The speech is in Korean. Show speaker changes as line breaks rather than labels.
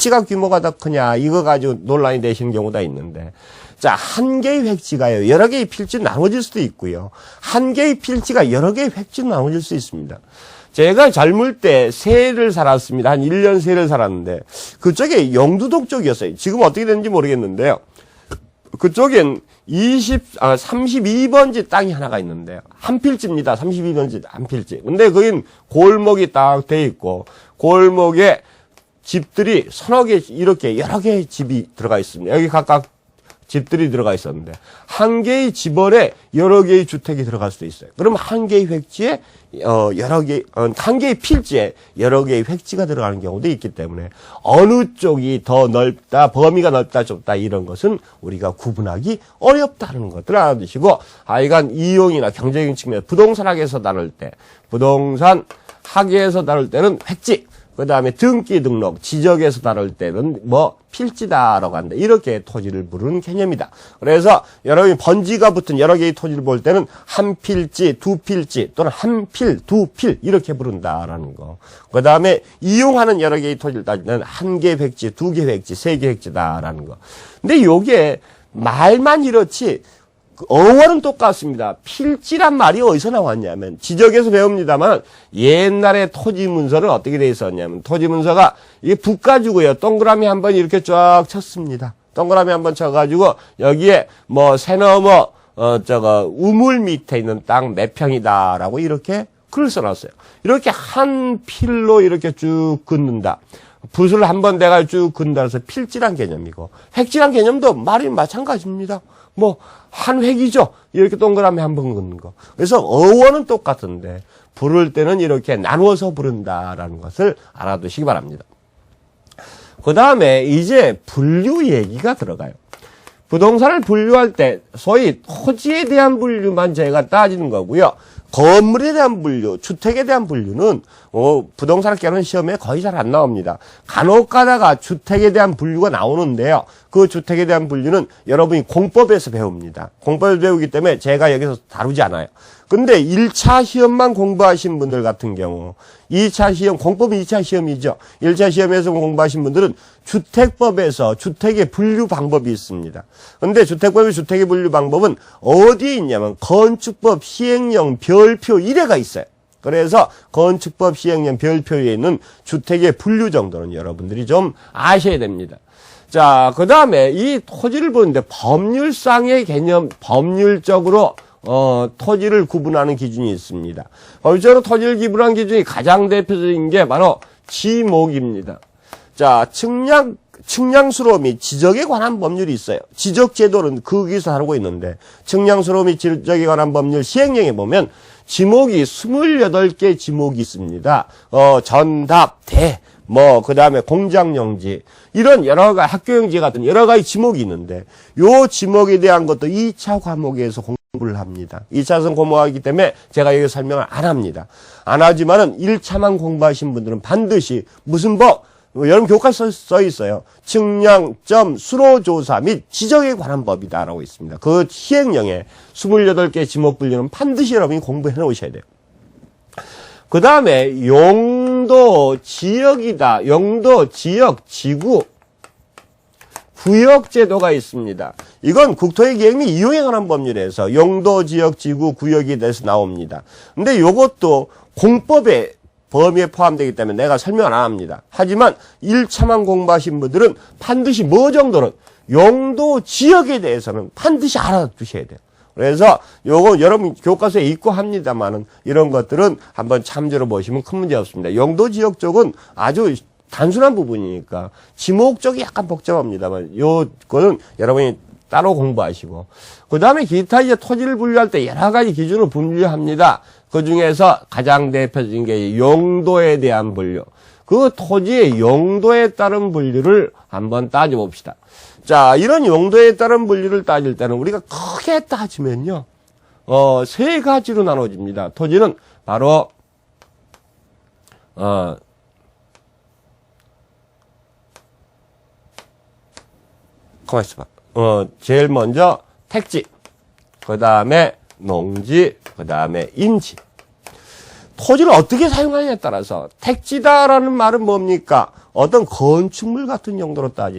획지가 규모가 더 크냐, 이거 가지고 논란이 되시는 경우가 있는데, 자, 한 개의 획지가요, 여러 개의 필지로 나눠질 수도 있고요. 한 개의 필지가 여러 개의 획지로 나눠질 수 있습니다. 제가 젊을 때 새를 살았습니다. 한 1년 새를 살았는데, 그쪽에 영두동 쪽이었어요. 지금 어떻게 되는지 모르겠는데요. 그쪽엔 32번지 땅이 하나가 있는데요. 한 필지입니다. 32번지 한 필지. 근데 거긴 골목이 딱 돼 있고, 골목에 집들이 서너 개, 이렇게 여러 개의 집이 들어가 있습니다. 여기 각각 집들이 들어가 있었는데, 한 개의 집원에 여러 개의 주택이 들어갈 수도 있어요. 그러면 한 개의 획지에 한 개의 필지에 여러 개의 획지가 들어가는 경우도 있기 때문에, 어느 쪽이 더 넓다, 범위가 넓다, 좁다, 이런 것은 우리가 구분하기 어렵다는 것들 알아두시고, 하여간 이용이나 경제적인 측면, 부동산 학에서 다룰 때, 부동산 학에서 다룰 때는 획지, 그 다음에 등기 등록, 지적에서 다룰 때는 필지다라고 한다. 이렇게 토지를 부르는 개념이다. 그래서 여러분이 번지가 붙은 여러 개의 토지를 볼 때는 한 필지, 두 필지, 또는 한 필, 두 필, 이렇게 부른다라는 거. 그 다음에 이용하는 여러 개의 토지를 따질 때는 한 개 획지, 두 개 획지, 세 개 획지다라는 거. 근데 요게 말만 이렇지, 어원은 똑같습니다. 필지란 말이 어디서 나왔냐면, 지적에서 배웁니다만, 옛날에 토지 문서는 어떻게 돼 있었냐면, 토지 문서가 이게 붓 가지고요, 동그라미 한번 이렇게 쫙 쳤습니다. 동그라미 한번 쳐가지고, 여기에 새너머, 우물 밑에 있는 땅 몇 평이다라고 이렇게 글을 써놨어요. 이렇게 한 필로 이렇게 쭉 긋는다. 붓을 한번 내가 쭉 긋는다 해서 필지란 개념이고, 획지란 개념도 말이 마찬가지입니다. 한 획이죠. 이렇게 동그라미 한 번 긋는 거. 그래서 어원은 똑같은데, 부를 때는 이렇게 나누어서 부른다라는 것을 알아두시기 바랍니다. 그 다음에 이제 분류 얘기가 들어가요. 부동산을 분류할 때 소위 토지에 대한 분류만 제가 따지는 거고요. 건물에 대한 분류, 주택에 대한 분류는 부동산학교는 시험에 거의 잘 안 나옵니다. 간혹 가다가 주택에 대한 분류가 나오는데요. 그 주택에 대한 분류는 여러분이 공법에서 배웁니다. 공법에서 배우기 때문에 제가 여기서 다루지 않아요. 근데 1차 시험만 공부하신 분들 같은 경우, 2차 시험, 공법은 2차 시험이죠. 1차 시험에서 공부하신 분들은 주택법에서 주택의 분류 방법이 있습니다. 근데 주택법의 주택의 분류 방법은 어디에 있냐면 건축법 시행령 별표 1회가 있어요. 그래서 건축법 시행령 별표에 있는 주택의 분류 정도는 여러분들이 좀 아셔야 됩니다. 자, 그 다음에 이 토지를 보는데 법률상의 개념, 법률적으로 토지를 구분하는 기준이 있습니다. 법률적으로 토지를 구분하는 기준이 가장 대표적인 게 바로 지목입니다. 자, 측량수로 및 지적에 관한 법률이 있어요. 지적제도는 거기서 다루고 있는데, 측량수로 및 지적에 관한 법률 시행령에 보면 지목이 28개 지목이 있습니다. 전답, 대, 그 다음에 공장용지, 이런 여러 가지 학교용지 같은 여러 가지 지목이 있는데, 요 지목에 대한 것도 2차 과목에서 공부를 합니다. 2차선 공부하기 때문에 제가 여기 설명을 안 합니다. 안 하지만은 1차만 공부하신 분들은 반드시 무슨 법, 여러분 교과서에 써 있어요. 측량점 수로조사 및 지적에 관한 법이다라고 있습니다. 그 시행령에 28개 지목 분류는 반드시 여러분이 공부해 놓으셔야 돼요. 그 다음에 용도 지역이다. 용도 지역 지구 구역 제도가 있습니다. 이건 국토의 계획 및 이용에 관한 법률에서 용도 지역 지구 구역에 대해서 나옵니다. 근데 요것도 공법에 범위에 포함되기 때문에 내가 설명 안 합니다. 하지만 1차만 공부하신 분들은 반드시 정도는 용도 지역에 대해서는 반드시 알아두셔야 돼요. 그래서 요거 여러분 교과서에 있고 합니다만은 이런 것들은 한번 참조로 보시면 큰 문제 없습니다. 용도 지역 쪽은 아주 단순한 부분이니까 지목 쪽이 약간 복잡합니다만 요거는 여러분이 따로 공부하시고, 그 다음에 기타 이제 토지를 분류할 때 여러 가지 기준으로 분류합니다. 그 중에서 가장 대표적인 게 용도에 대한 분류. 그 토지의 용도에 따른 분류를 한번 따져봅시다. 자, 이런 용도에 따른 분류를 따질 때는 우리가 크게 따지면요, 세 가지로 나눠집니다. 토지는 바로, 가만 있어봐. 제일 먼저 택지, 그 다음에 농지, 그 다음에 임지. 토지를 어떻게 사용하느냐에 따라서 택지다라는 말은 뭡니까? 어떤 건축물 같은 용도로 따지.